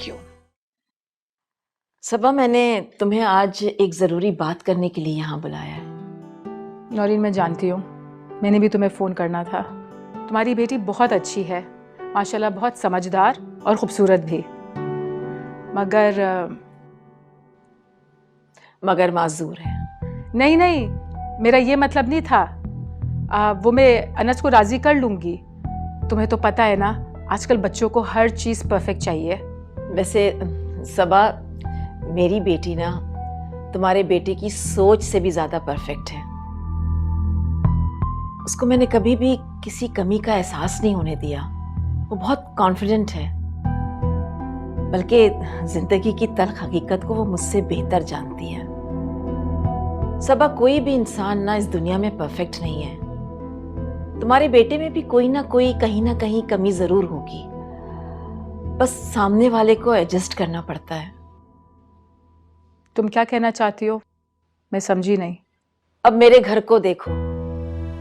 Thank you. सबा, मैंने तुम्हें आज एक ज़रूरी बात करने के लिए यहाँ बुलाया है। नौरीन, मैं जानती हूँ, मैंने भी तुम्हें फ़ोन करना था। तुम्हारी बेटी बहुत अच्छी है माशाल्लाह, बहुत समझदार और ख़ूबसूरत भी, मगर माजूर है। नहीं नहीं, मेरा ये मतलब नहीं था। वो मैं अनस को राज़ी कर लूँगी। तुम्हें तो पता है ना, आजकल बच्चों को हर चीज़ परफेक्ट चाहिए। वैसे सबा, मेरी बेटी ना तुम्हारे बेटे की सोच से भी ज़्यादा परफेक्ट है। उसको मैंने कभी भी किसी कमी का एहसास नहीं होने दिया। वो बहुत कॉन्फिडेंट है, बल्कि जिंदगी की तल्ख हकीकत को वो मुझसे बेहतर जानती है। सबा, कोई भी इंसान ना इस दुनिया में परफेक्ट नहीं है। तुम्हारे बेटे में भी कोई ना कोई कहीं ना कहीं कमी जरूर होगी, बस सामने वाले को एडजस्ट करना पड़ता है। तुम क्या कहना चाहती हो, मैं समझी नहीं। अब मेरे घर को देखो,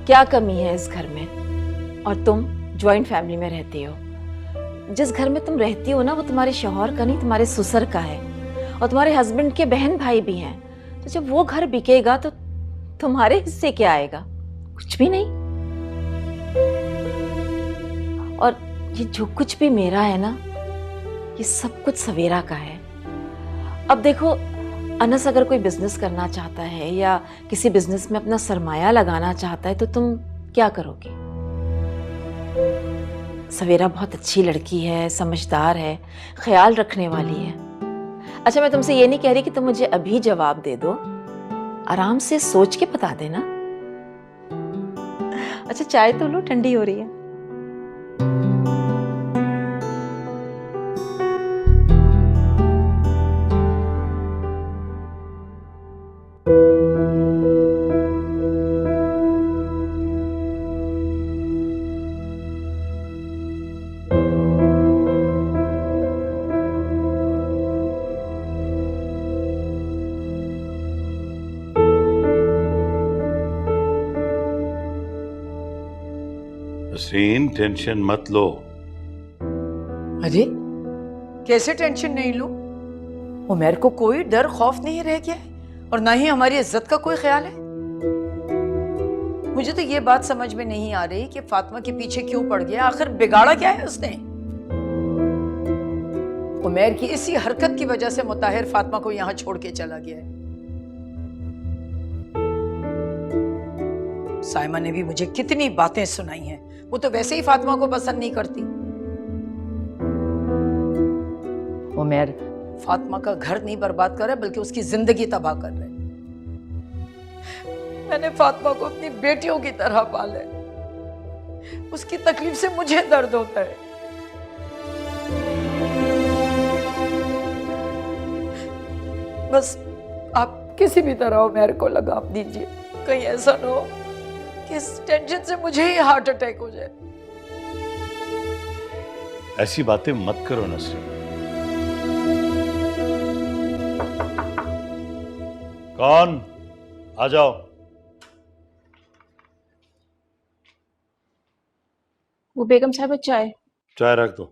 क्या कमी है इस घर में। और तुम जॉइंट फैमिली में रहती हो। जिस घर में तुम रहती हो ना, वो तुम्हारे शौहर का नहीं, तुम्हारे ससुर का है। और तुम्हारे हस्बैंड के बहन भाई भी हैं। तो जब वो घर बिकेगा तो तुम्हारे हिस्से क्या आएगा? कुछ भी नहीं। और ये जो कुछ भी मेरा है ना, ये सब कुछ सवेरा का है। अब देखो, अनस अगर कोई बिजनेस करना चाहता है या किसी बिजनेस में अपना सरमाया लगाना चाहता है, तो तुम क्या करोगे? सवेरा बहुत अच्छी लड़की है, समझदार है, ख्याल रखने वाली है। अच्छा, मैं तुमसे ये नहीं कह रही कि तुम मुझे अभी जवाब दे दो, आराम से सोच के बता देना। अच्छा, चाय तो लो, ठंडी हो रही है। नसरीन, टेंशन मत लो। अरे, कैसे टेंशन नहीं लूं? उमर को कोई डर खौफ नहीं रह गया है और ना ही हमारी इज्जत का कोई ख्याल है। मुझे तो ये बात समझ में नहीं आ रही कि फातिमा के पीछे क्यों पड़ गया। आखिर बिगाड़ा क्या है उसने? उमर की इसी हरकत की वजह से मुताहिर फातिमा को यहां छोड़ के चला गया है। साइमा ने भी मुझे कितनी बातें सुनाई हैं। वो तो वैसे ही फातिमा को पसंद नहीं करती। उमर फातिमा का घर नहीं बर्बाद कर रहा बल्कि उसकी जिंदगी तबाह कर रहे। मैंने फातिमा को अपनी बेटियों की तरह पाला है। उसकी तकलीफ से मुझे दर्द होता है। बस आप किसी भी तरह उमर को लगाम दीजिए। कहीं ऐसा ना हो कि इस टेंशन से मुझे ही हार्ट अटैक हो जाए। ऐसी बातें मत करो नसरीन। कौन? आ जाओ। वो बेगम साहब, चाय। चाय रख दो।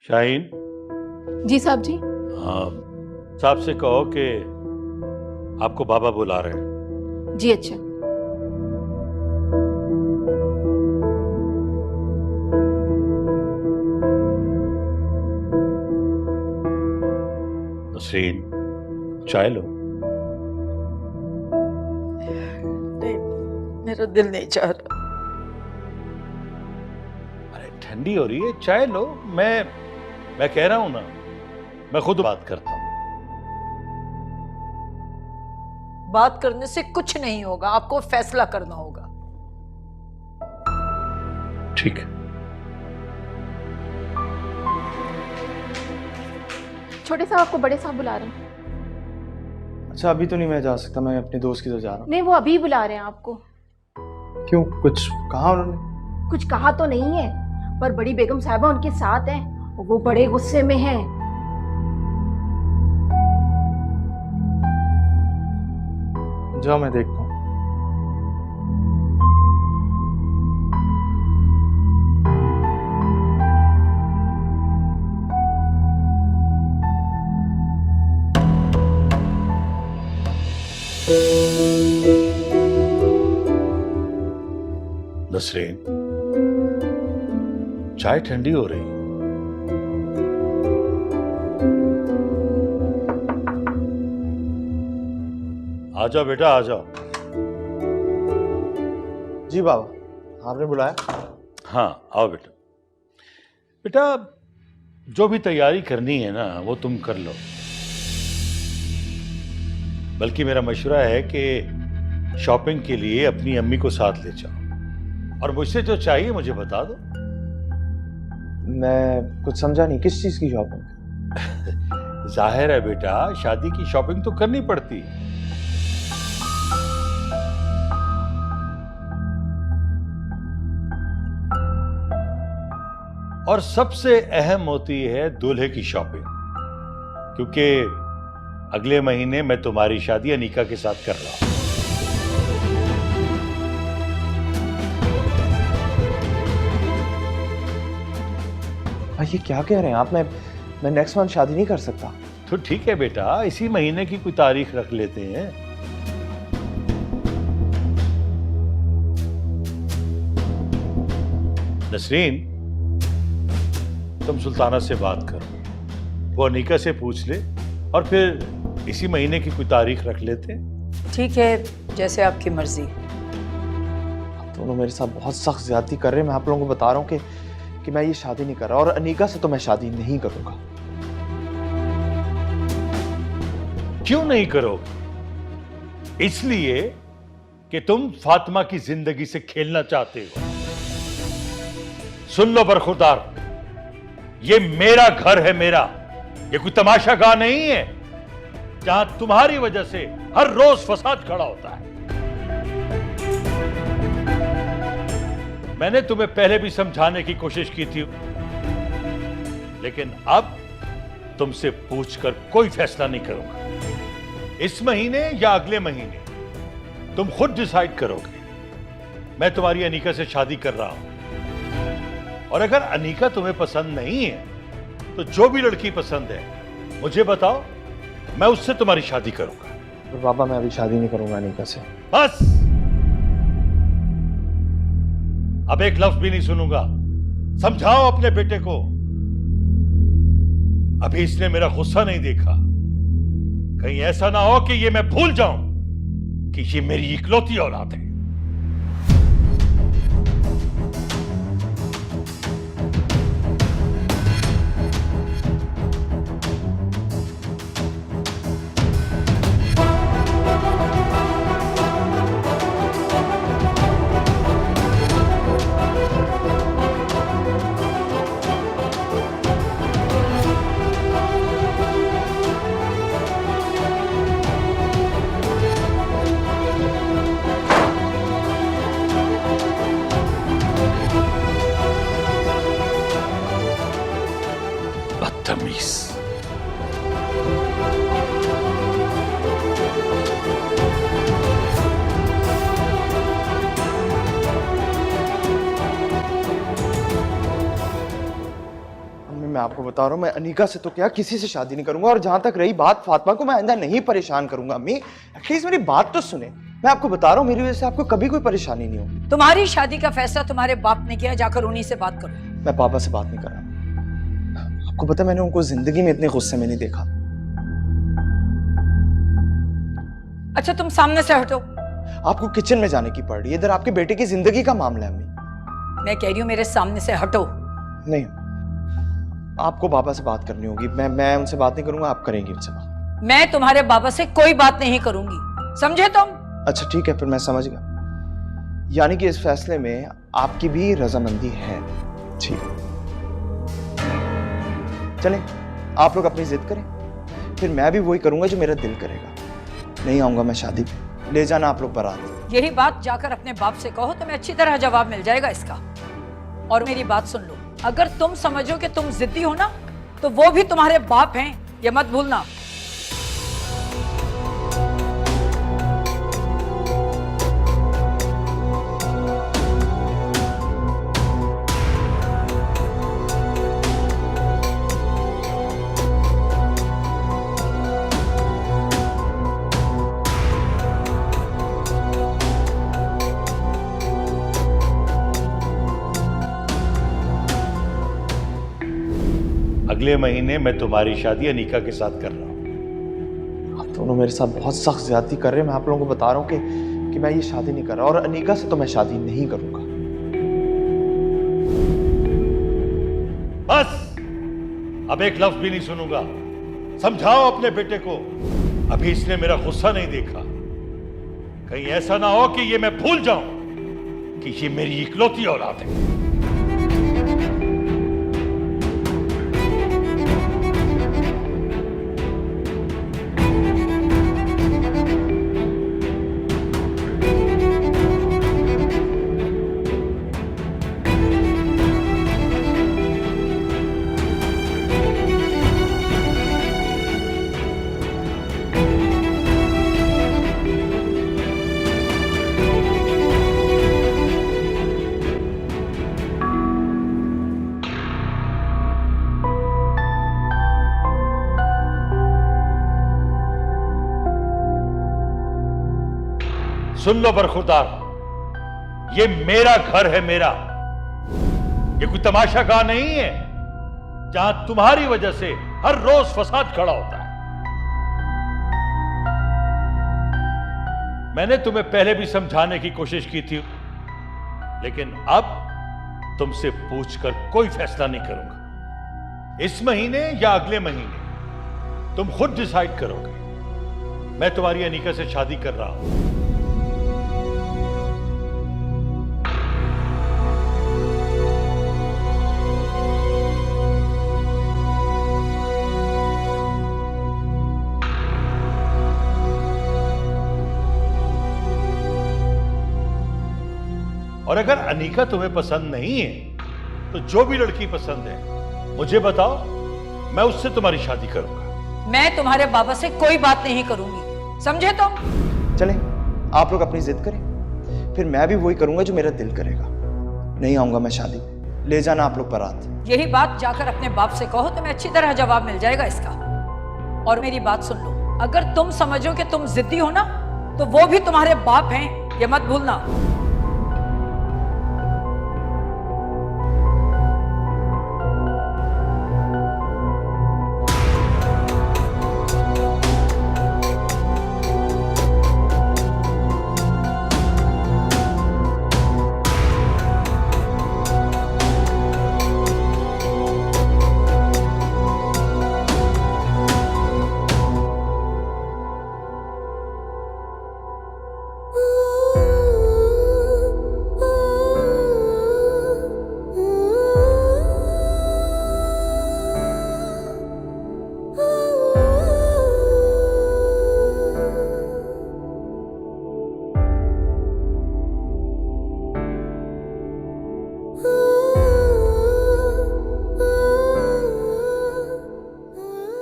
शाहीन, जी साहब जी। साहब से कहो कि आपको बाबा बुला रहे हैं। जी अच्छा। नसरीन, चाय लो। नहीं, मेरा दिल नहीं चाह रहा। अरे ठंडी हो रही है, चाय लो। मैं कह रहा हूं ना, मैं खुद बात करता हूं। बात करने से कुछ नहीं होगा, आपको फैसला करना होगा। ठीक है। छोटे साहब आपको बड़े साहब बुला रहे हैं। अच्छा, अभी तो नहीं मैं जा सकता, मैं अपने दोस्त की तरफ जा रहा हूँ। नहीं, वो अभी बुला रहे हैं आपको। क्यों, कुछ कहा उन्होंने? कुछ कहा तो नहीं है, पर बड़ी बेगम साहबा उनके साथ हैं, वो बड़े गुस्से में हैं। जाओ, मैं देखता हूँ। नसरीन, चाय ठंडी हो रही। आ जाओ बेटा, आ जाओ। जी बाबा, आपने बुलाया? हाँ आओ बेटा। बेटा जो भी तैयारी करनी है ना वो तुम कर लो, बल्कि मेरा मशवरा है कि शॉपिंग के लिए अपनी अम्मी को साथ ले जाओ और मुझसे जो चाहिए मुझे बता दो। मैं कुछ समझा नहीं, किस चीज की शॉपिंग? जाहिर है बेटा, शादी की शॉपिंग तो करनी पड़ती है। और सबसे अहम होती है दूल्हे की शॉपिंग, क्योंकि अगले महीने मैं तुम्हारी शादी अनीका के साथ कर रहा हूं। भाई ये क्या कह रहे हैं आप? मैं नेक्स्ट मंथ शादी नहीं कर सकता। तो ठीक है बेटा, इसी महीने की कोई तारीख रख लेते हैं। नसरीन, तुम सुल्ताना से बात करो, वो अनीका से पूछ ले और फिर इसी महीने की कोई तारीख रख लेते हैं। ठीक है, जैसे आपकी मर्जी। आप दोनों मेरे साथ बहुत सख्त ज्यादती कर रहे हैं। मैं आप लोगों को बता रहा हूँ कि मैं ये शादी नहीं कर रहा, और अनीका से तो मैं शादी नहीं करूंगा। क्यों नहीं करोगे? इसलिए कि तुम फातिमा की जिंदगी से खेलना चाहते हो। सुन लो बरखुरदार, ये मेरा घर है, मेरा। ये कोई तमाशा गाह नहीं है जहां तुम्हारी वजह से हर रोज फसाद खड़ा होता है। मैंने तुम्हें पहले भी समझाने की कोशिश की थी, लेकिन अब तुमसे पूछकर कोई फैसला नहीं करूंगा। इस महीने या अगले महीने तुम खुद डिसाइड करोगे। मैं तुम्हारी अनीका से शादी कर रहा हूं, और अगर अनीका तुम्हें पसंद नहीं है तो जो भी लड़की पसंद है मुझे बताओ, मैं उससे तुम्हारी शादी करूंगा। और बाबा मैं अभी शादी नहीं करूंगा अनीका से। बस, अब एक लफ्ज भी नहीं सुनूंगा। समझाओ अपने बेटे को। अभी इसने मेरा गुस्सा नहीं देखा, कहीं ऐसा ना हो कि ये मैं भूल जाऊं कि ये मेरी इकलौती औलाद है। बदतमीज। मैं आपको बता रहा हूँ, मैं अनीका से तो क्या किसी से शादी नहीं करूंगा। और जहां तक रही बात फातिमा को, मैं आइंदा नहीं परेशान करूंगा। अम्मी एटलीस्ट मेरी बात तो सुने। मैं आपको बता रहा हूँ, मेरी वजह से आपको कभी कोई परेशानी नहीं होगी। तुम्हारी शादी का फैसला तुम्हारे बाप ने किया, जाकर उन्हीं से बात करो। मैं पापा से बात नहीं कर रहा। आपको पता है, मैंने उनको जिंदगी में इतने गुस्से में नहीं देखा। अच्छा तुम सामने से हटो। आपको किचन में जाने की पड़ रही है, इधर आपके बेटे की जिंदगी का मामला है। अम्मी मैं कह रही हूँ मेरे सामने से हटो। नहीं, आपको पापा से बात करनी होगी। मैं उनसे बात नहीं करूंगा, आप करेंगी उनसे बात। मैं तुम्हारे बाबा से कोई बात नहीं करूंगी, समझे तुम? अच्छा ठीक है, फिर मैं समझ गया। यानी कि इस फैसले में आपकी भी रजामंदी है। ठीक है, चलें, आप लोग अपनी जिद करें, फिर मैं भी वही करूंगा जो मेरा दिल करेगा। नहीं आऊंगा मैं शादी पे। ले जाना आप लोग बारात। यही बात जाकर अपने बाप से कहो, तुम्हें अच्छी तरह जवाब मिल जाएगा इसका। और मेरी बात सुन लो, अगर तुम समझो कि तुम जिद्दी हो ना, तो वो भी तुम्हारे बाप हैं, ये मत भूलना। अगले महीने मैं तुम्हारी शादी अनीका के साथ कर रहा हूं। आप दोनों मेरे साथ बहुत सख्त ज्यादती कर रहे हैं। मैं आप लोगों को बता रहा हूँ कि मैं ये शादी नहीं कर रहा, और अनीका से तो मैं शादी नहीं करूंगा। बस, अब एक लफ्ज भी नहीं सुनूंगा। समझाओ अपने बेटे को, अभी इसने मेरा गुस्सा नहीं देखा। कहीं ऐसा ना हो कि ये मैं भूल जाऊं कि ये मेरी इकलौती औलाद है। सुन लो बरखुरदार, ये मेरा घर है, मेरा। ये कोई तमाशा गाह नहीं है जहां तुम्हारी वजह से हर रोज फसाद खड़ा होता है। मैंने तुम्हें पहले भी समझाने की कोशिश की थी, लेकिन अब तुमसे पूछकर कोई फैसला नहीं करूंगा। इस महीने या अगले महीने तुम खुद डिसाइड करोगे। मैं तुम्हारी अनीका से शादी कर रहा हूं। और अगर अनीका तुम्हें पसंद नहीं है तो जो भी लड़की पसंद है मुझे बताओ, मैं उससे तुम्हारी शादी करूंगा। मैं तुम्हारे बाबा से कोई बात नहीं करूंगी, समझे तुम? चलें, आप लोग अपनी जिद करें, फिर मैं भी वही करूंगा जो मेरा दिल करेगा। नहीं आऊंगा मैं शादी में। ले जाना आप लोग बारात। यही बात जाकर अपने बाप से कहो, तुम्हें अच्छी तरह जवाब मिल जाएगा इसका। और मेरी बात सुन लो, अगर तुम समझो कि तुम जिद्दी हो ना, तो वो भी तुम्हारे बाप हैं, ये मत भूलना।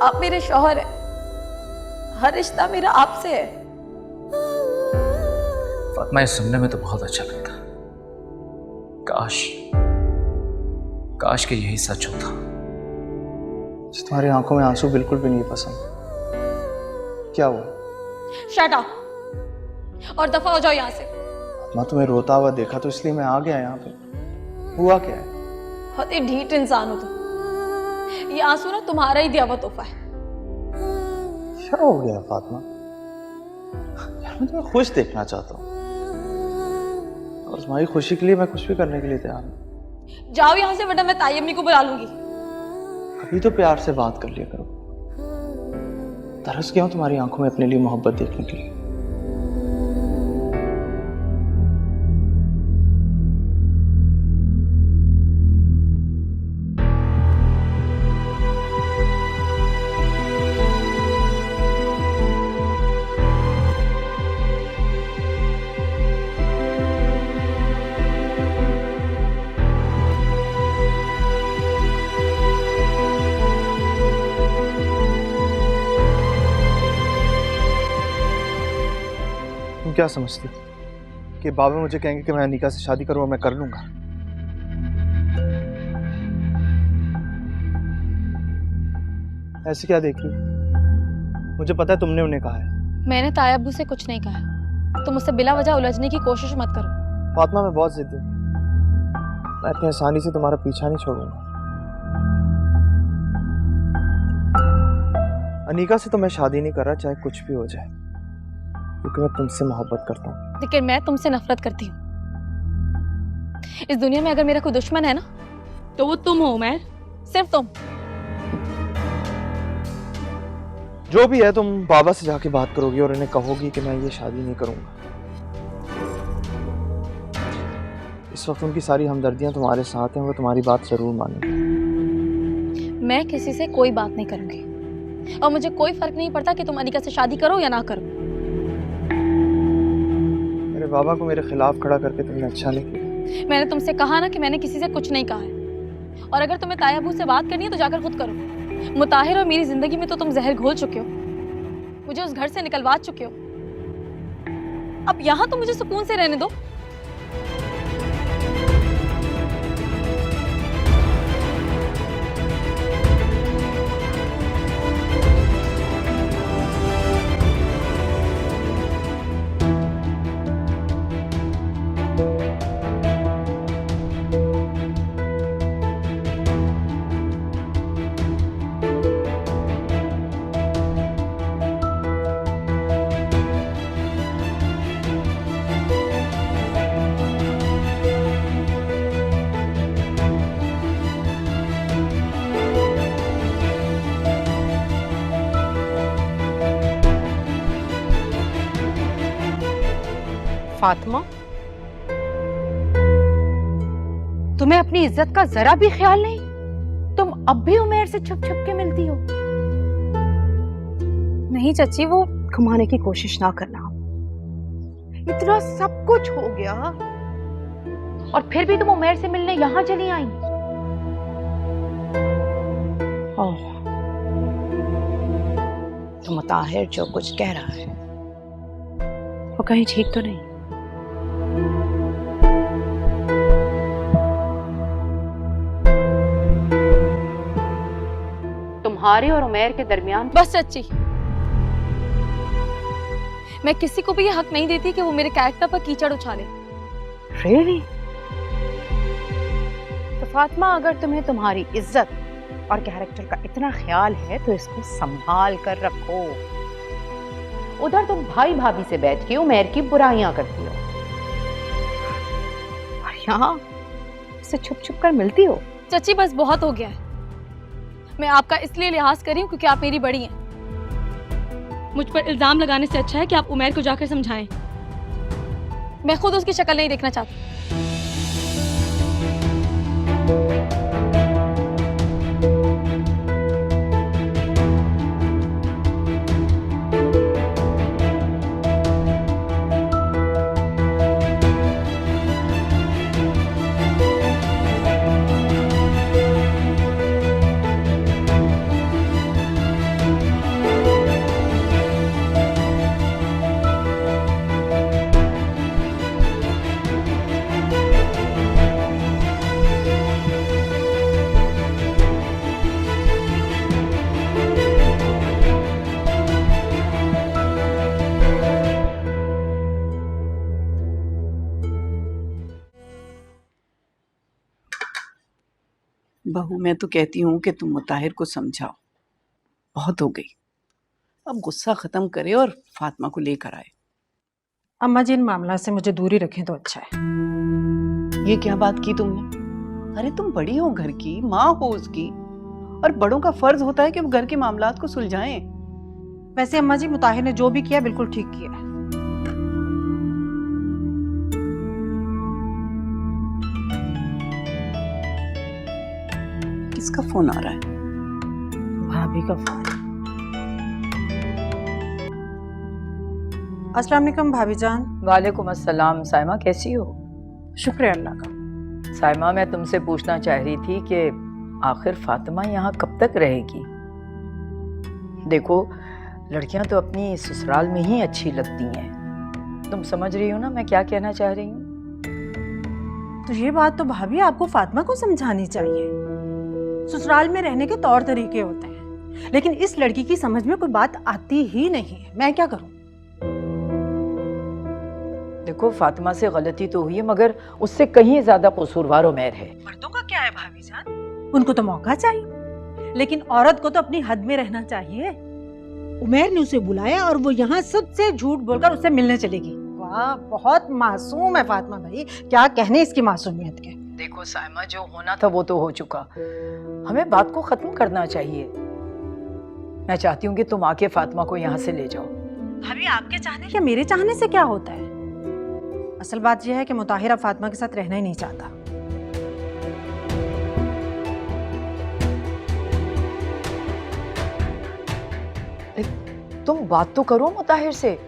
आप मेरे शौहर हैं, हर रिश्ता मेरा आपसे है। फातिमा, ये सुनने में तो बहुत अच्छा लगता। काश काश कि यही सच होता। तुम्हारी आंखों में आंसू बिल्कुल भी नहीं पसंद। क्या हुआ? शट अप और दफा हो जाओ यहाँ से। मैं तुम्हें रोता हुआ देखा तो इसलिए मैं आ गया यहाँ पे। हुआ क्या है? बहुत ही ढीठ इंसान हो तुम। ये आंसू ना तुम्हारा ही दिया हुआ तोहफा है। क्या हो गया फातिमा? यार मैं तुम्हें खुश देखना चाहता हूँ, और तुम्हारी खुशी के लिए मैं कुछ भी करने के लिए तैयार हूँ। जाओ यहाँ से, वरना मैं ताई अम्मी को बुला लूंगी। कभी तो प्यार से बात कर लिया करो। तरस गया हूँ तुम्हारी आंखों में अपने लिए मोहब्बत देखने के लिए। तुम क्या समझती हो कि बाबा मुझे कहेंगे कि मैं अनीका से शादी करूं और मैं कर लूंगा? ऐसे क्या देख रही हो? मुझे पता है तुमने उन्हें कहा है। मैंने ताया अब्बू से कुछ नहीं कहा। तुम मुझसे बिला वजह उलझने की कोशिश मत करो। फातिमा, मैं बहुत जिद्दी हूं। मैं इतनी आसानी से तुम्हारा पीछा नहीं छोड़ूंगा। अनीका से तो मैं शादी नहीं कर रहा, चाहे कुछ भी हो जाए, क्योंकि मैं तुमसे मोहब्बत करता हूँ। लेकिन मैं तुमसे नफरत करती हूँ। इस दुनिया में अगर मेरा कोई दुश्मन है ना, तो वो तुम हो उमैर, सिर्फ तुम। जो भी है, तुम बाबा से जाके बात करोगी और इन्हें कहोगी कि मैं ये शादी नहीं करूंगा। इस वक्त उनकी सारी हमदर्दियां तुम्हारे साथ हैं, वो तुम्हारी बात जरूर मानेंगे। मैं किसी से कोई बात नहीं करूंगी, और मुझे कोई फर्क नहीं पड़ता कि तुम अनिका से शादी करो या ना करो। मेरे बाबा को मेरे खिलाफ खड़ा करके तुमने अच्छा नहीं किया। मैंने तुमसे कहा ना कि मैंने किसी से कुछ नहीं कहा है, और अगर तुम्हें ताया अबू से बात करनी है तो जाकर खुद करो। मुताहिर और मेरी जिंदगी में तो तुम जहर घोल चुके हो, मुझे उस घर से निकलवा चुके हो। अब यहाँ तो मुझे सुकून से रहने दो। फातिमा, तुम्हें अपनी इज्जत का जरा भी ख्याल नहीं? तुम अब भी उमैर से छुप छुप के मिलती हो? नहीं चाची, वो घुमाने की कोशिश ना करना। इतना सब कुछ हो गया और फिर भी तुम उमैर से मिलने यहाँ चली आई। ओह, तो मुताहिर जो कुछ कह रहा है वो कहीं ठीक तो नहीं? तुम्हारे और उमैर के दरमियान बस चाची, मैं किसी को भी ये हक नहीं देती कि वो मेरे कैरेक्टर पर कीचड़ उछाले। Really? तो फातिमा, अगर तुम्हें तुम्हारी इज्जत और कैरेक्टर का इतना ख्याल है तो इसको संभाल कर रखो। उधर तुम भाई भाभी से बैठ के उमैर की बुराइयां करती हो और यहाँ उससे छुप छुप कर मिलती हो। चाची बस बहुत हो गया है। मैं आपका इसलिए लिहाज कर रही हूँ क्योंकि आप मेरी बड़ी हैं। मुझ पर इल्जाम लगाने से अच्छा है कि आप उमैर को जाकर समझाएं। मैं खुद उसकी शक्ल नहीं देखना चाहती। बहू, मैं तो कहती हूँ कि तुम मुताहिर को समझाओ, बहुत हो गई। अब गुस्सा खत्म करे और फातिमा को लेकर आए। अम्मा जी, इन मामला से मुझे दूरी रखें तो अच्छा है। ये क्या बात की तुमने? अरे तुम बड़ी हो, घर की माँ हो उसकी, और बड़ों का फर्ज होता है कि वो घर के मामलात को सुलझाएं। वैसे अम्मा जी, मुताहिर ने जो भी किया बिल्कुल ठीक किया है। किसका फोन आ रहा है? भाभी का फोन। अस्सलाम वालेकुम भाभी जान। वालेकुम अस्सलाम। साइमा कैसी हो? शुक्र है अल्लाह का। साइमा, मैं तुमसे पूछना चाह रही थी कि आखिर फातिमा यहाँ कब तक रहेगी? देखो, लड़कियां तो अपनी ससुराल में ही अच्छी लगती हैं। तुम समझ रही हो ना मैं क्या कहना चाह रही हूँ? तो ये बात तो भाभी आपको फातिमा को समझानी चाहिए। ससुराल में रहने के तौर तरीके होते हैं, लेकिन इस लड़की की समझ में कोई बात आती ही नहीं है। मैं क्या करूं? देखो, फातिमा से गलती तो हुई है, मगर उससे कहीं ज्यादा कसूरवार उमैर है। मर्दों का क्या है भाभी जान? उनको तो मौका चाहिए, लेकिन औरत को तो अपनी हद में रहना चाहिए। उमैर ने उसे बुलाया और वो यहाँ सबसे झूठ बोलकर उससे मिलने चलेगी। वाह, बहुत मासूम है फातिमा भाई, क्या कहने इसकी मासूमियत के। देखो साइमा, जो होना था वो तो हो चुका, हमें बात को खत्म करना चाहिए। मैं चाहती हूँ कि तुम आके फातिमा को यहाँ से ले जाओ। भाभी, आपके चाहने क्या मेरे चाहने से क्या होता है? असल बात यह है कि मुताहिर अब फातिमा के साथ रहना ही नहीं चाहता। तुम बात तो करो मुताहिर से,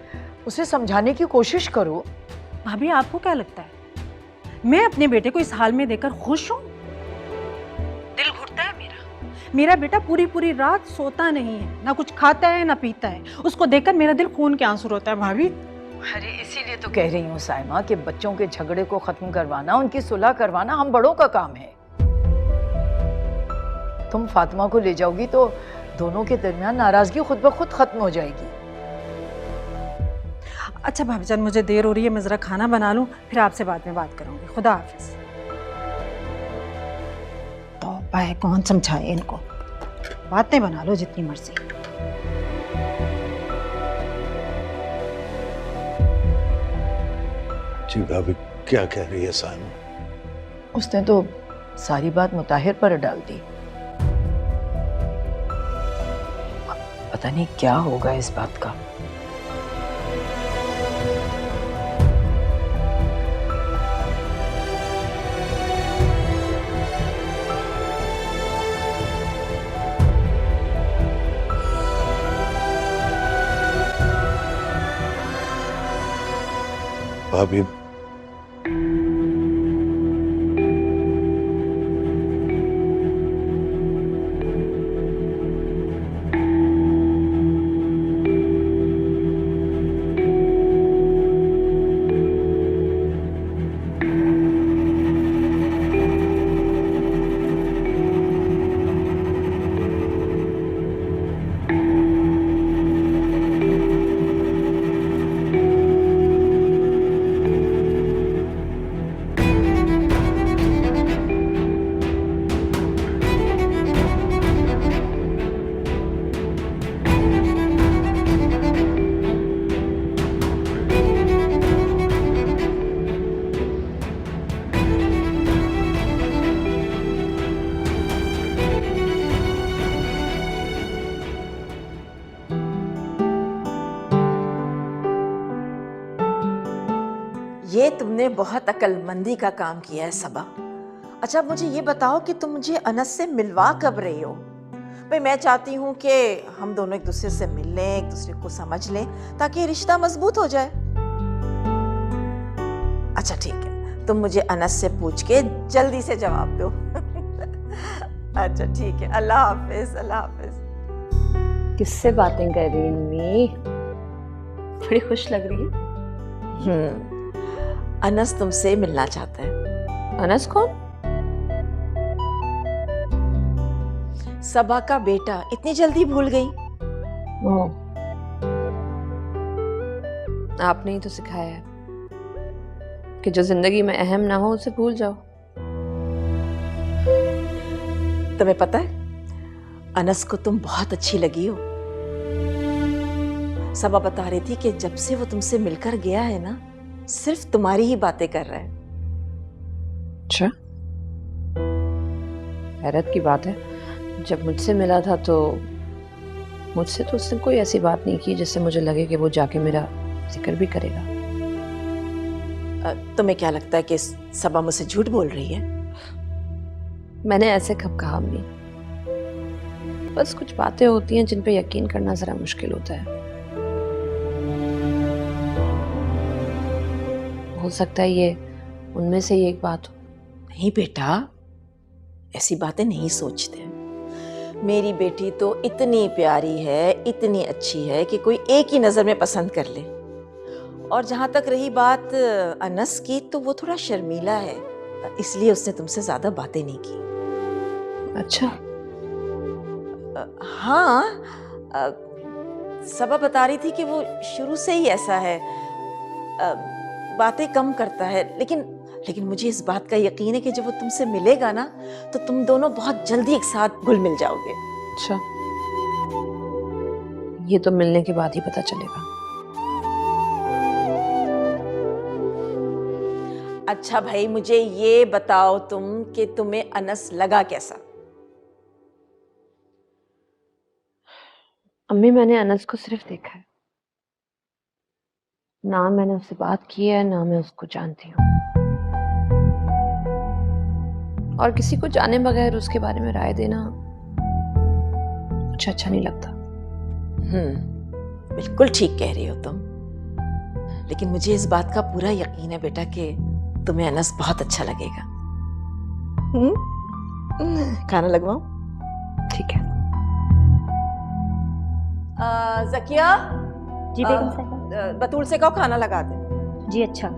उसे समझाने की कोशिश करो। भाभी, आपको क्या लगता है मैं अपने बेटे को इस हाल में देखकर खुश हूँ? दिल घुटता है मेरा बेटा पूरी पूरी रात सोता नहीं है, ना कुछ खाता है ना पीता है। उसको देखकर मेरा दिल खून के आंसू रोता है भाभी। अरे इसीलिए तो कह रही हूँ साइमा कि बच्चों के झगड़े को खत्म करवाना, उनकी सुलह करवाना हम बड़ों का काम है। तुम फातिमा को ले जाओगी तो दोनों के दरमियान नाराजगी खुद ब खुद खत्म हो जाएगी। अच्छा भाभी जान, मुझे देर हो रही है, मैं जरा खाना बना लूं, फिर आपसे बाद में बात करूंगी। खुदा हाफिज। तौबा है, कौन समझाए इनको, बातें बना लो जितनी मर्जी। जी भाभी, क्या कह रही है साइमा? उसने तो सारी बात मुताहिर पर डाल दी। पता नहीं क्या होगा इस बात का। भाभी, ये तुमने बहुत अक्लमंदी का काम किया है सबा। अच्छा मुझे ये बताओ कि तुम मुझे अनस से मिलवा कब रही हो? भाई मैं चाहती हूँ कि हम दोनों एक दूसरे से मिल लें, एक दूसरे को समझ लें, ताकि ये रिश्ता मजबूत हो जाए। अच्छा ठीक है, तुम मुझे अनस से पूछ के जल्दी से जवाब दो। अच्छा ठीक है, अल्लाह हाफिज। अल्लाह हाफिज। किससे बातें कर रही अम्मी? बड़ी खुश लग रही है। अनस तुमसे मिलना चाहता है। अनस कौन? सबा का बेटा। इतनी जल्दी भूल गई? ओह, आपने ही तो सिखाया है कि जो जिंदगी में अहम ना हो उसे भूल जाओ। तुम्हें पता है अनस को तुम बहुत अच्छी लगी हो। सबा बता रही थी कि जब से वो तुमसे मिलकर गया है ना, सिर्फ तुम्हारी ही बातें कर रहा है। अच्छा, हैरत की बात है, जब मुझसे मिला था तो मुझसे तो उसने कोई ऐसी बात नहीं की जिससे मुझे लगे कि वो जाके मेरा जिक्र भी करेगा। तुम्हें क्या लगता है कि सबा मुझसे झूठ बोल रही है? मैंने ऐसे कब कहा अम्मी? बस कुछ बातें होती हैं जिन पे यकीन करना जरा मुश्किल होता है। हो सकता है ये उनमें से ही एक बात हो। नहीं बेटा, ऐसी बातें नहीं सोचते। मेरी बेटी तो इतनी प्यारी है, इतनी अच्छी है कि कोई एक ही नजर में पसंद कर ले। और जहां तक रही बात अनस की, तो वो थोड़ा शर्मीला है, इसलिए उसने तुमसे ज्यादा बातें नहीं की। अच्छा। हाँ, सबा बता रही थी कि वो शुरू से ही ऐसा है, बातें कम करता है, लेकिन मुझे इस बात का यकीन है कि जब वो तुमसे मिलेगा ना, तो तुम दोनों बहुत जल्दी एक साथ घुल मिल जाओगे। अच्छा, ये तो मिलने के बाद ही पता चलेगा। अच्छा भाई, मुझे ये बताओ तुम कि तुम्हें अनस लगा कैसा? अम्मी, मैंने अनस को सिर्फ देखा है, ना मैंने उससे बात की है, ना मैं उसको जानती हूँ। और किसी को जाने बगैर उसके बारे में राय देना मुझे अच्छा नहीं लगता। बिल्कुल ठीक कह रही हो तुम, लेकिन मुझे इस बात का पूरा यकीन है बेटा कि तुम्हें अनस बहुत अच्छा लगेगा। खाना लगवाऊं? ठीक है। जकिया, जी बेगम साहिबा। बतूल से कहो खाना लगा दे। जी अच्छा।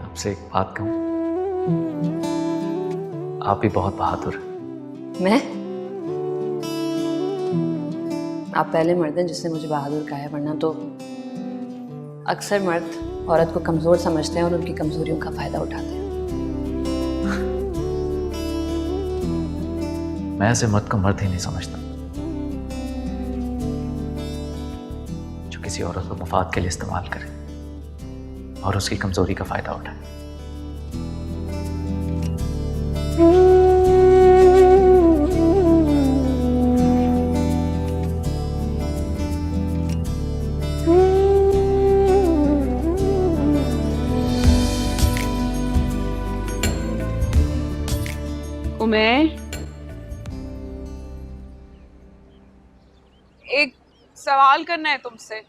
आपसे एक बात कहूं, आप भी बहुत बहादुर हैं। मैं? आप पहले मर्द हैं जिसने मुझे बहादुर कहा है, वरना तो अक्सर मर्द औरत को कमजोर समझते हैं और उनकी कमजोरियों का फायदा उठाते हैं। मैं ऐसे मर्द को मर्द ही नहीं समझता जो किसी औरत को मफाद के लिए इस्तेमाल करे और उसकी कमजोरी का फायदा उठाए। उमर, एक सवाल करना है तुमसे।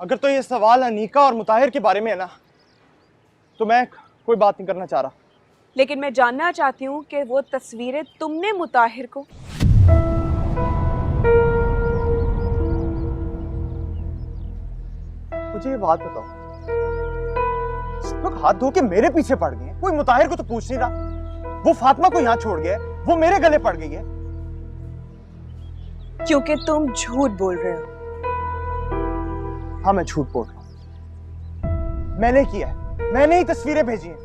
अगर तो ये सवाल अनीका और मुताहिर के बारे में है ना, तो मैं कोई बात नहीं करना चाह रहा। लेकिन मैं जानना चाहती हूँ कि वो तस्वीरें तुमने मुताहिर को मुझे ये बात बताओ, सब लोग हाथ धो के मेरे पीछे पड़ गए हैं, कोई मुताहिर को तो पूछ नहीं रहा। वो फातिमा को यहाँ छोड़ गया, वो मेरे गले पड़ गई है। क्योंकि तुम झूठ बोल रहे हो। हाँ, मैं झूठ बोल रहा हूं। मैंने किया है, मैंने ही तस्वीरें भेजी हैं।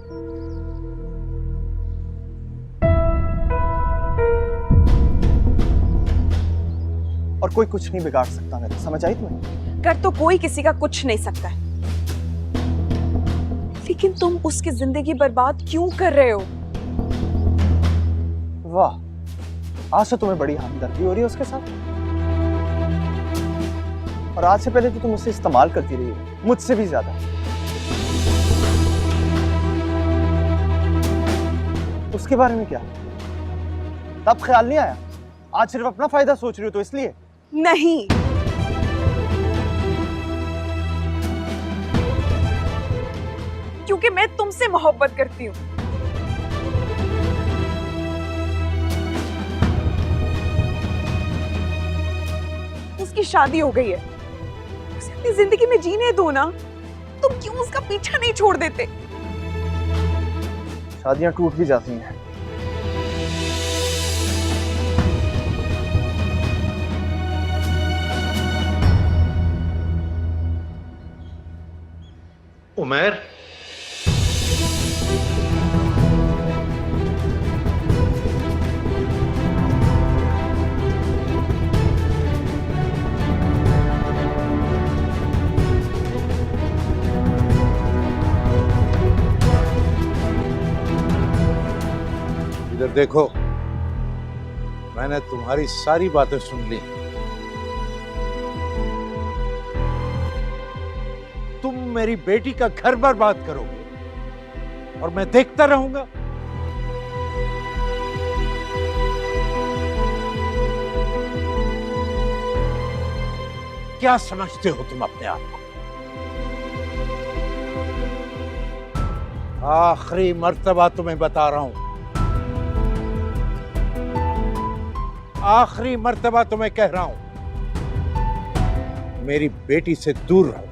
और कोई कुछ नहीं बिगाड़ सकता मेरा, समझ आई तुम्हें? कर तो कोई किसी का कुछ नहीं सकता है, लेकिन तुम उसकी जिंदगी बर्बाद क्यों कर रहे हो? वाह, आज तो तुम्हें बड़ी हमदर्दी हो रही है उसके साथ। और आज से पहले तो तुम उसे इस्तेमाल करती रही हो, मुझसे भी ज्यादा। उसके बारे में क्या तब ख्याल नहीं आया? आज सिर्फ अपना फायदा सोच रही हो तो इसलिए? नहीं, क्योंकि मैं तुमसे मोहब्बत करती हूँ। उसकी शादी हो गई है, उसे अपनी जिंदगी में जीने दो ना। तुम क्यों उसका पीछा नहीं छोड़ देते? शादियां टूट भी जाती हैं। उमर, इधर देखो, मैंने तुम्हारी सारी बातें सुन ली। तुम मेरी बेटी का घर बर्बाद करोगे और मैं देखता रहूंगा? क्या समझते हो तुम अपने आप को? आखिरी मर्तबा तुम्हें बता रहा हूं, आखिरी मर्तबा तुम्हें कह रहा हूं, मेरी बेटी से दूर रहो।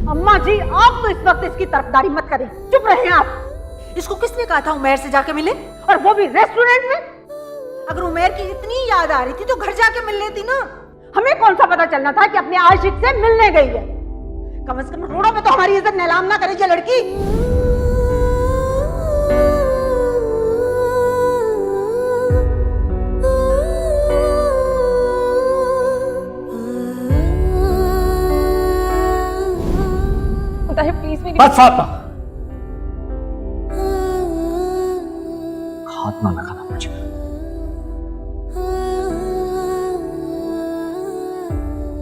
अम्मा जी, आप तो इस वक्त इसकी तरफदारी मत करें, चुप रहें आप। इसको किसने कहा था उमैर से जाके मिले, और वो भी रेस्टोरेंट में? अगर उमैर की इतनी याद आ रही थी तो घर जाके मिल लेती ना। हमें कौन सा पता चलना था कि अपने आशिक से मिलने गई है। कम से कम रोडों पे तो हमारी इज्जत नीलाम ना करे ये लड़की। प्लीज मेरी बस फातिमा, खात्मा लगाना मुझे।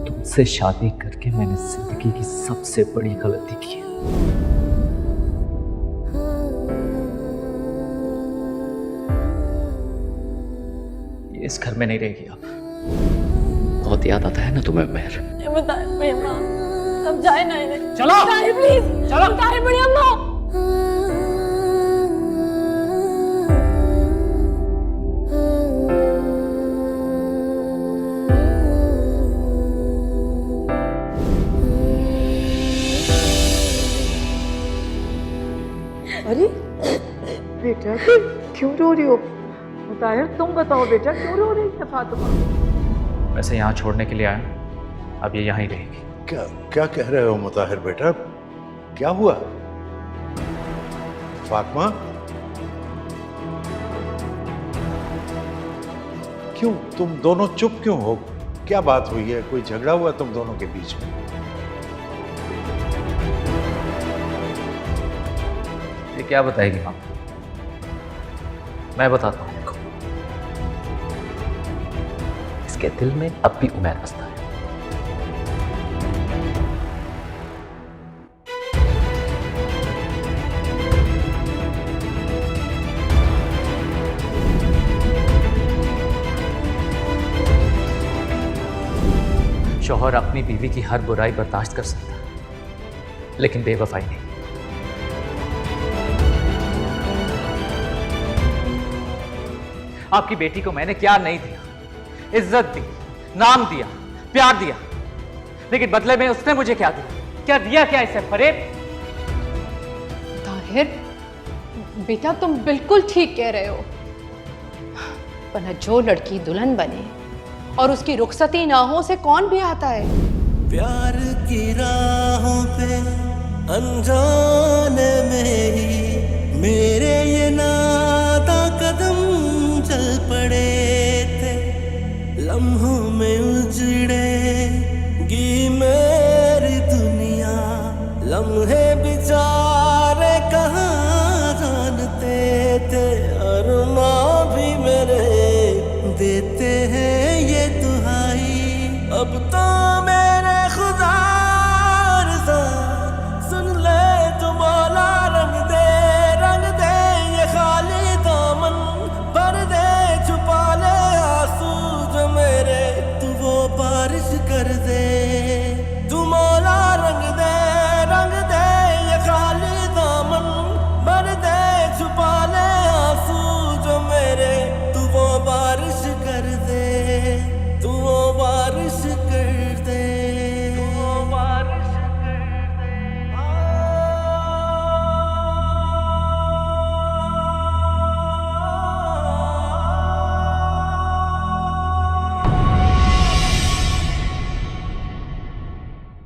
तुमसे शादी करके मैंने जिंदगी की सबसे बड़ी गलती की है। ये इस घर में नहीं रहेगी अब। बहुत याद आता है ना तुम्हें मेहर। अब जाए ना इन्हें। चलो प्लीज चलो। बड़ी अम्मा। अरे बेटा, क्यों रो रही हो? मुताहिर, तुम बताओ बेटा, क्यों रो रही है फातिमा? वैसे यहाँ छोड़ने के लिए आया, अब ये यहाँ ही रहेगी। क्या क्या कह रहे हो मुताहिर बेटा? क्या हुआ? फातिमा, क्यों तुम दोनों चुप क्यों हो? क्या बात हुई है? कोई झगड़ा हुआ तुम दोनों के बीच में? ये क्या बताएगी माँ? मैं बताता हूँ आपको। इसके दिल में अब भी उमैर बसता है। शौहर अपनी बीवी की हर बुराई बर्दाश्त कर सकता है, लेकिन बेवफाई नहीं। आपकी बेटी को मैंने क्या नहीं दिया? इज्जत दी, नाम दिया, प्यार दिया, लेकिन बदले में उसने मुझे क्या दिया? क्या दिया? क्या इसे फरेब? ताहिर बेटा, तुम बिल्कुल ठीक कह रहे हो। वरना जो लड़की दुल्हन बने और उसकी रुखसती ना हो, उसे कौन भी आता है? प्यार की राहों पे अनजाने में ही